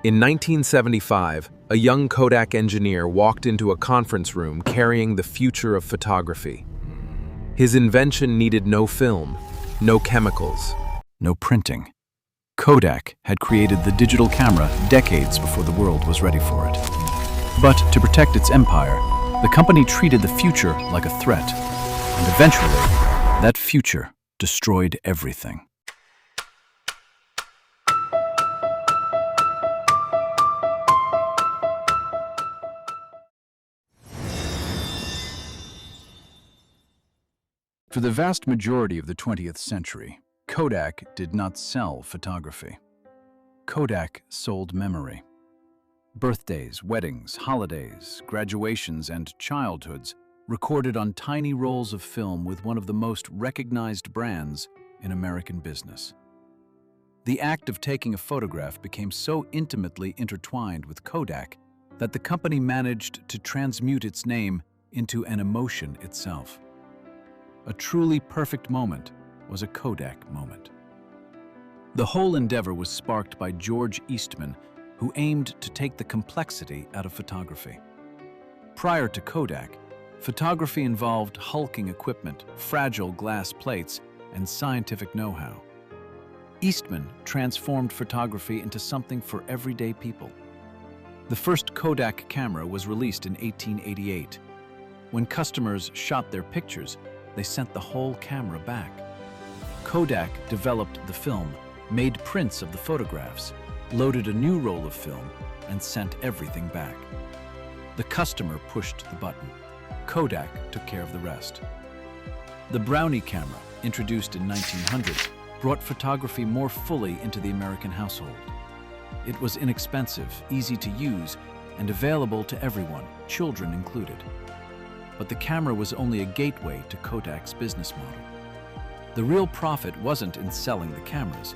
In 1975, a young Kodak engineer walked into a conference room carrying the future of photography. His invention needed no film, no chemicals, no printing. Kodak had created the digital camera decades before the world was ready for it. But to protect its empire, the company treated the future like a threat, and eventually, that future destroyed everything. For the vast majority of the 20th century, Kodak did not sell photography. Kodak sold memory. Birthdays, weddings, holidays, graduations, and childhoods recorded on tiny rolls of film with one of the most recognized brands in American business. The act of taking a photograph became so intimately intertwined with Kodak that the company managed to transmute its name into an emotion itself. A truly perfect moment was a Kodak moment. The whole endeavor was sparked by George Eastman, who aimed to take the complexity out of photography. Prior to Kodak, photography involved hulking equipment, fragile glass plates, and scientific know-how. Eastman transformed photography into something for everyday people. The first Kodak camera was released in 1888. When customers shot their pictures, they sent the whole camera back. Kodak developed the film, made prints of the photographs, loaded a new roll of film, and sent everything back. The customer pushed the button. Kodak took care of the rest. The Brownie camera, introduced in 1900, brought photography more fully into the American household. It was inexpensive, easy to use, and available to everyone, children included. But the camera was only a gateway to Kodak's business model. The real profit wasn't in selling the cameras.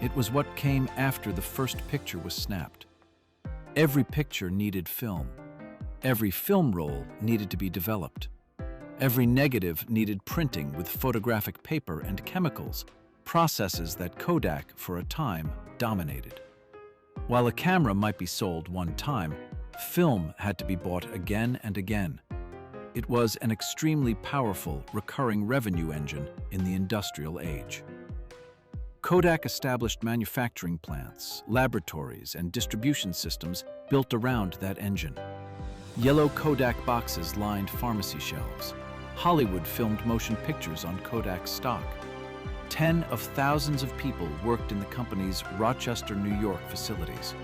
It was what came after the first picture was snapped. Every picture needed film. Every film roll needed to be developed. Every negative needed printing with photographic paper and chemicals, processes that Kodak, for a time, dominated. While a camera might be sold one time, film had to be bought again and again. It was an extremely powerful, recurring revenue engine in the industrial age. Kodak established manufacturing plants, laboratories, and distribution systems built around that engine. Yellow Kodak boxes lined pharmacy shelves. Hollywood filmed motion pictures on Kodak stock. Tens of thousands of people worked in the company's Rochester, New York facilities.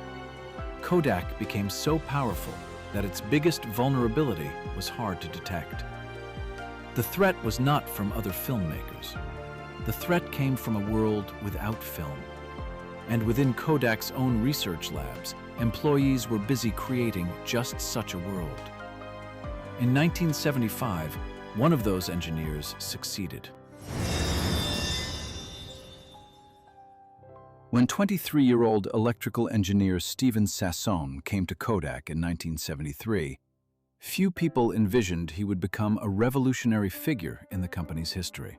Kodak became so powerful that its biggest vulnerability was hard to detect. The threat was not from other filmmakers. The threat came from a world without film. And within Kodak's own research labs, employees were busy creating just such a world. In 1975, one of those engineers succeeded. When 23-year-old electrical engineer Steven Sasson came to Kodak in 1973, few people envisioned he would become a revolutionary figure in the company's history.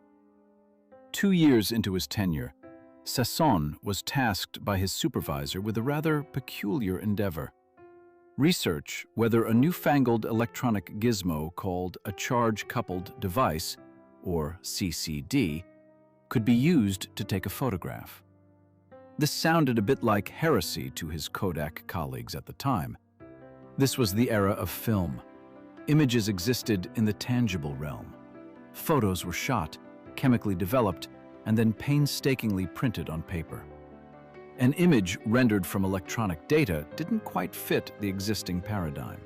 2 years into his tenure, Sasson was tasked by his supervisor with a rather peculiar endeavor: research whether a newfangled electronic gizmo called a charge-coupled device, or CCD, could be used to take a photograph. This sounded a bit like heresy to his Kodak colleagues at the time. This was the era of film. Images existed in the tangible realm. Photos were shot, chemically developed, and then painstakingly printed on paper. An image rendered from electronic data didn't quite fit the existing paradigm.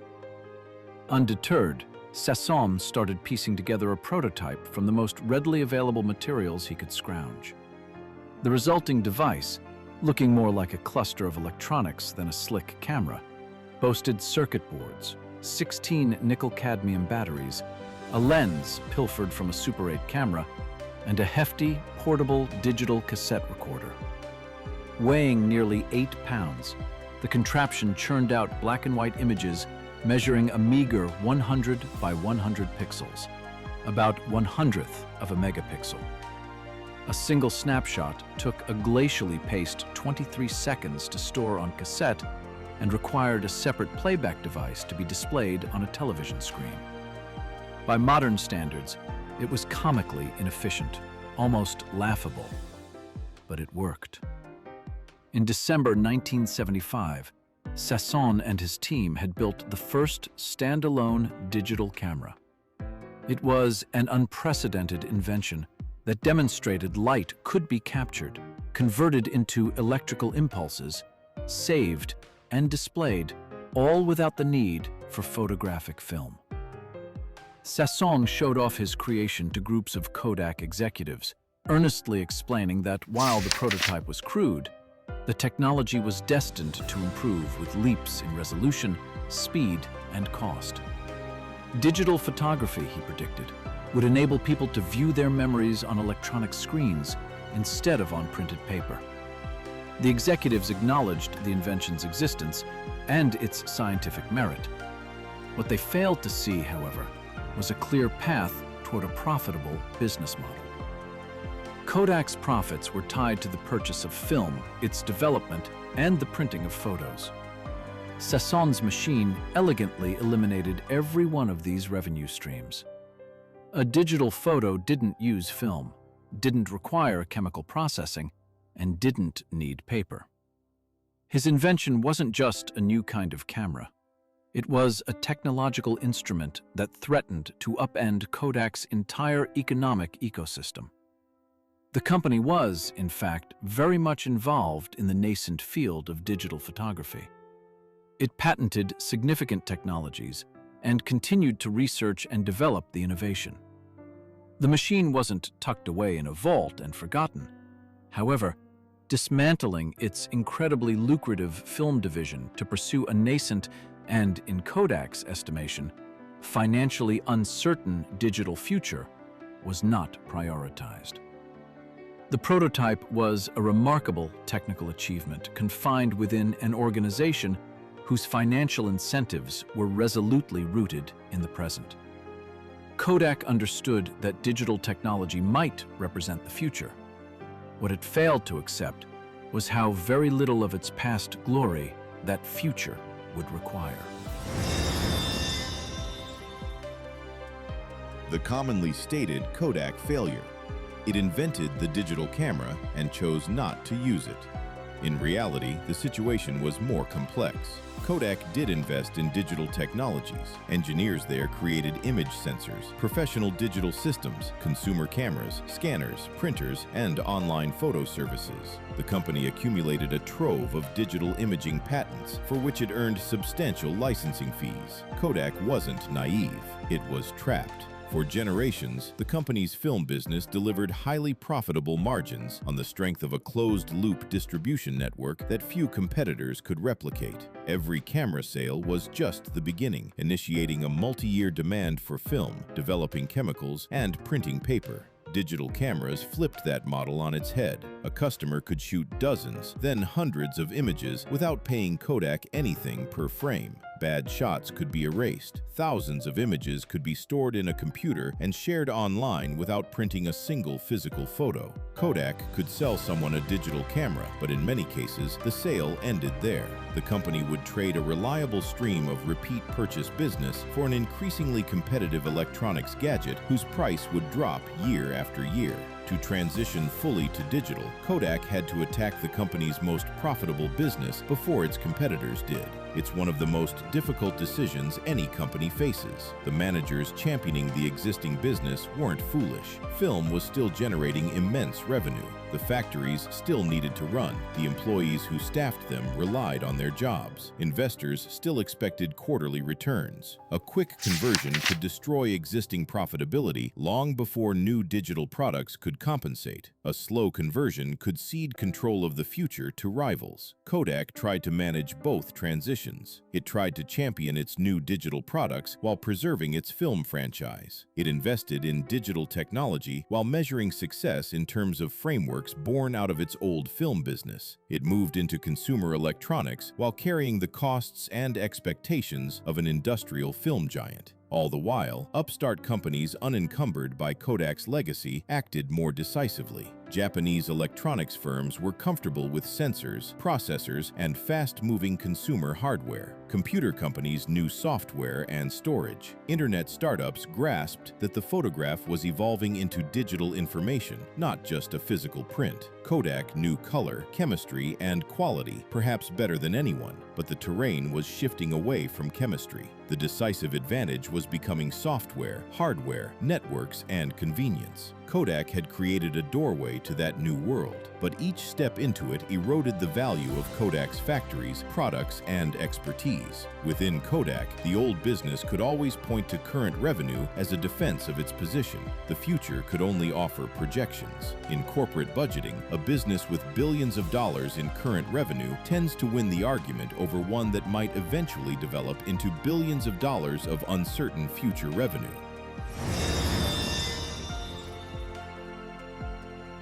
Undeterred, Sasson started piecing together a prototype from the most readily available materials he could scrounge. The resulting device, looking more like a cluster of electronics than a slick camera, boasted circuit boards, 16 nickel-cadmium batteries, a lens pilfered from a Super 8 camera, and a hefty, portable digital cassette recorder. Weighing nearly 8 pounds, the contraption churned out black and white images measuring a meager 100 by 100 pixels, about 1/100th of a megapixel. A single snapshot took a glacially paced 23 seconds to store on cassette and required a separate playback device to be displayed on a television screen. By modern standards, it was comically inefficient, almost laughable. But it worked. In December 1975, Sasson and his team had built the first standalone digital camera. It was an unprecedented invention that demonstrated light could be captured, converted into electrical impulses, saved, and displayed, all without the need for photographic film. Sasson showed off his creation to groups of Kodak executives, earnestly explaining that while the prototype was crude, the technology was destined to improve with leaps in resolution, speed, and cost. Digital photography, he predicted, would enable people to view their memories on electronic screens instead of on printed paper. The executives acknowledged the invention's existence and its scientific merit. What they failed to see, however, was a clear path toward a profitable business model. Kodak's profits were tied to the purchase of film, its development, and the printing of photos. Sasson's machine elegantly eliminated every one of these revenue streams. A digital photo didn't use film, didn't require chemical processing, and didn't need paper. His invention wasn't just a new kind of camera. It was a technological instrument that threatened to upend Kodak's entire economic ecosystem. The company was, in fact, very much involved in the nascent field of digital photography. It patented significant technologies and continued to research and develop the innovation. The machine wasn't tucked away in a vault and forgotten. However, dismantling its incredibly lucrative film division to pursue a nascent and, in Kodak's estimation, financially uncertain digital future was not prioritized. The prototype was a remarkable technical achievement confined within an organization whose financial incentives were resolutely rooted in the present. Kodak understood that digital technology might represent the future. What it failed to accept was how very little of its past glory that future would require. The commonly stated Kodak failure. It invented the digital camera and chose not to use it. In reality, the situation was more complex. Kodak did invest in digital technologies. Engineers there created image sensors, professional digital systems, consumer cameras, scanners, printers, and online photo services. The company accumulated a trove of digital imaging patents, for which it earned substantial licensing fees. Kodak wasn't naive. It was trapped. For generations, the company's film business delivered highly profitable margins on the strength of a closed-loop distribution network that few competitors could replicate. Every camera sale was just the beginning, initiating a multi-year demand for film, developing chemicals, and printing paper. Digital cameras flipped that model on its head. A customer could shoot dozens, then hundreds of images without paying Kodak anything per frame. Bad shots could be erased. Thousands of images could be stored in a computer and shared online without printing a single physical photo. Kodak could sell someone a digital camera, but in many cases, the sale ended there. The company would trade a reliable stream of repeat purchase business for an increasingly competitive electronics gadget whose price would drop year after year. To transition fully to digital, Kodak had to attack the company's most profitable business before its competitors did. It's one of the most difficult decisions any company faces. The managers championing the existing business weren't foolish. Film was still generating immense revenue. The factories still needed to run. The employees who staffed them relied on their jobs. Investors still expected quarterly returns. A quick conversion could destroy existing profitability long before new digital products could compensate. A slow conversion could cede control of the future to rivals. Kodak tried to manage both transitions. It tried to champion its new digital products while preserving its film franchise. It invested in digital technology while measuring success in terms of frameworks born out of its old film business. It moved into consumer electronics while carrying the costs and expectations of an industrial film giant. All the while, upstart companies unencumbered by Kodak's legacy acted more decisively. Japanese electronics firms were comfortable with sensors, processors, and fast-moving consumer hardware. Computer companies knew software and storage. Internet startups grasped that the photograph was evolving into digital information, not just a physical print. Kodak knew color, chemistry, and quality, perhaps better than anyone, but the terrain was shifting away from chemistry. The decisive advantage was becoming software, hardware, networks, and convenience. Kodak had created a doorway to that new world, but each step into it eroded the value of Kodak's factories, products, and expertise. Within Kodak, the old business could always point to current revenue as a defense of its position. The future could only offer projections. In corporate budgeting, a business with billions of dollars in current revenue tends to win the argument over one that might eventually develop into billions of dollars of uncertain future revenue.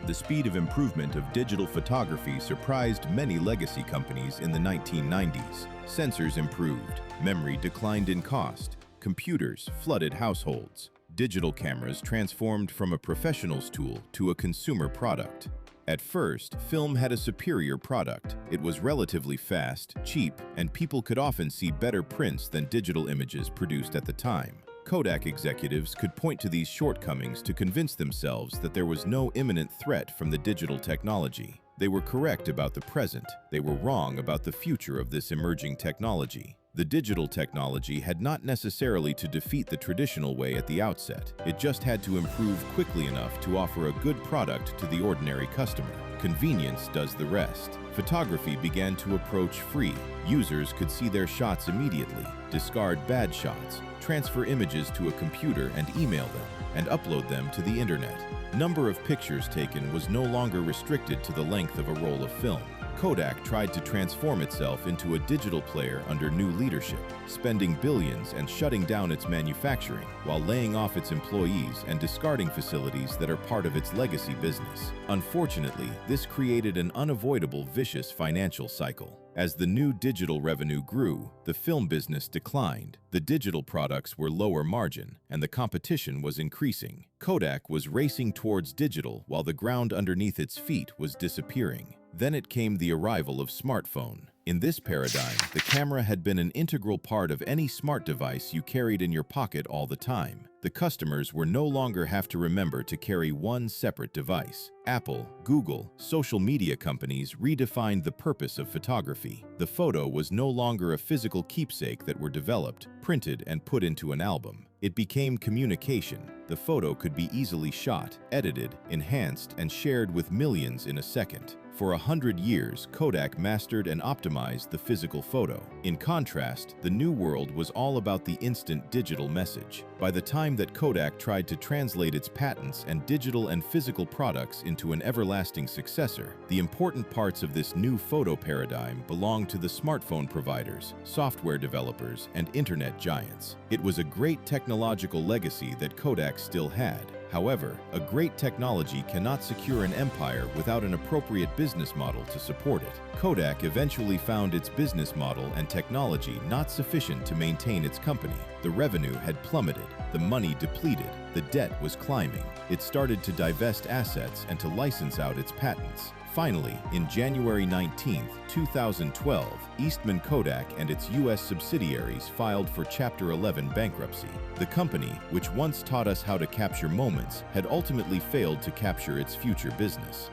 The speed of improvement of digital photography surprised many legacy companies in the 1990s. Sensors improved, memory declined in cost, computers flooded households. Digital cameras transformed from a professional's tool to a consumer product. At first, film had a superior product. It was relatively fast, cheap, and people could often see better prints than digital images produced at the time. Kodak executives could point to these shortcomings to convince themselves that there was no imminent threat from the digital technology. They were correct about the present. They were wrong about the future of this emerging technology. The digital technology had not necessarily to defeat the traditional way at the outset. It just had to improve quickly enough to offer a good product to the ordinary customer. Convenience does the rest. Photography began to approach free. Users could see their shots immediately, discard bad shots, transfer images to a computer and email them, and upload them to the internet. Number of pictures taken was no longer restricted to the length of a roll of film. Kodak tried to transform itself into a digital player under new leadership, spending billions and shutting down its manufacturing while laying off its employees and discarding facilities that are part of its legacy business. Unfortunately, this created an unavoidable vicious financial cycle. As the new digital revenue grew, the film business declined. The digital products were lower margin, and the competition was increasing. Kodak was racing towards digital while the ground underneath its feet was disappearing. Then it came the arrival of smartphone. In this paradigm, the camera had been an integral part of any smart device you carried in your pocket all the time. The customers were no longer have to remember to carry one separate device. Apple, Google, social media companies redefined the purpose of photography. The photo was no longer a physical keepsake that were developed, printed, and put into an album. It became communication. The photo could be easily shot, edited, enhanced, and shared with millions in a second. For 100 years, Kodak mastered and optimized the physical photo. In contrast, the new world was all about the instant digital message. By the time that Kodak tried to translate its patents and digital and physical products into an everlasting successor, the important parts of this new photo paradigm belonged to the smartphone providers, software developers, and internet giants. It was a great technological legacy that Kodak still had. However, a great technology cannot secure an empire without an appropriate business model to support it. Kodak eventually found its business model and technology not sufficient to maintain its company. The revenue had plummeted, the money depleted, the debt was climbing. It started to divest assets and to license out its patents. Finally, in January 19, 2012, Eastman Kodak and its U.S. subsidiaries filed for Chapter 11 bankruptcy. The company, which once taught us how to capture moments, had ultimately failed to capture its future business.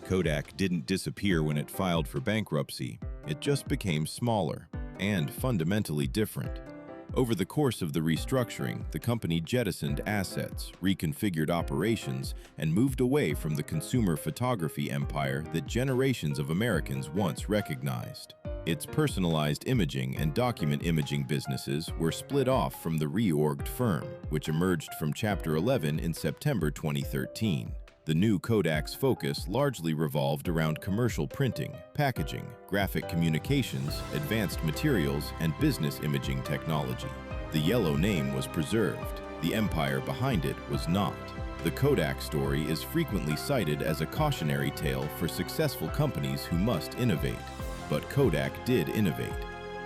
Kodak didn't disappear when it filed for bankruptcy. It just became smaller and fundamentally different. Over the course of the restructuring, the company jettisoned assets, reconfigured operations, and moved away from the consumer photography empire that generations of Americans once recognized. Its personalized imaging and document imaging businesses were split off from the reorged firm, which emerged from Chapter 11 in September 2013. The new Kodak's focus largely revolved around commercial printing, packaging, graphic communications, advanced materials, and business imaging technology. The yellow name was preserved. The empire behind it was not. The Kodak story is frequently cited as a cautionary tale for successful companies who must innovate. But Kodak did innovate.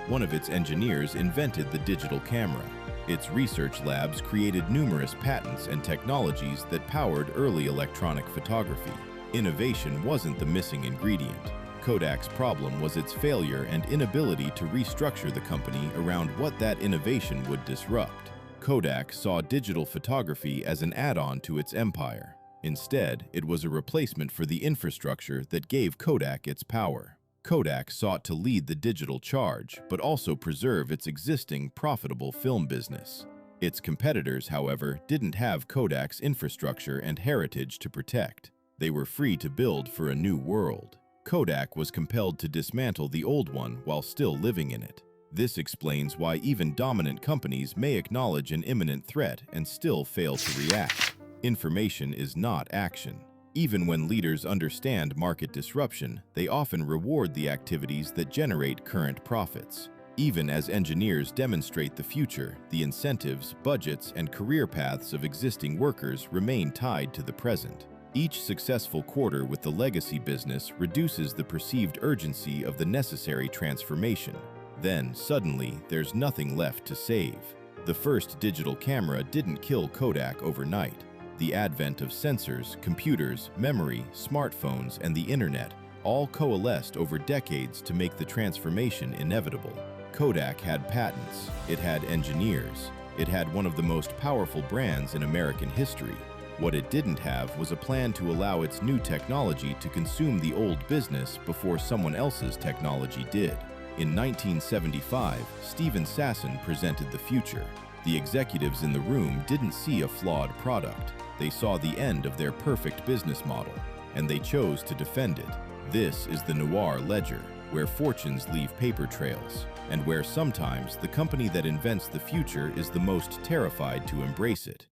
One of its engineers invented the digital camera. Its research labs created numerous patents and technologies that powered early electronic photography. Innovation wasn't the missing ingredient. Kodak's problem was its failure and inability to restructure the company around what that innovation would disrupt. Kodak saw digital photography as an add-on to its empire. Instead, it was a replacement for the infrastructure that gave Kodak its power. Kodak sought to lead the digital charge, but also preserve its existing profitable film business. Its competitors, however, didn't have Kodak's infrastructure and heritage to protect. They were free to build for a new world. Kodak was compelled to dismantle the old one while still living in it. This explains why even dominant companies may acknowledge an imminent threat and still fail to react. Information is not action. Even when leaders understand market disruption, they often reward the activities that generate current profits. Even as engineers demonstrate the future, the incentives, budgets, and career paths of existing workers remain tied to the present. Each successful quarter with the legacy business reduces the perceived urgency of the necessary transformation. Then, suddenly, there's nothing left to save. The first digital camera didn't kill Kodak overnight. The advent of sensors, computers, memory, smartphones, and the internet all coalesced over decades to make the transformation inevitable. Kodak had patents, it had engineers, it had one of the most powerful brands in American history. What it didn't have was a plan to allow its new technology to consume the old business before someone else's technology did. In 1975, Steven Sasson presented the future. The executives in the room didn't see a flawed product. They saw the end of their perfect business model, and they chose to defend it. This is the Noir Ledger, where fortunes leave paper trails, and where sometimes the company that invents the future is the most terrified to embrace it.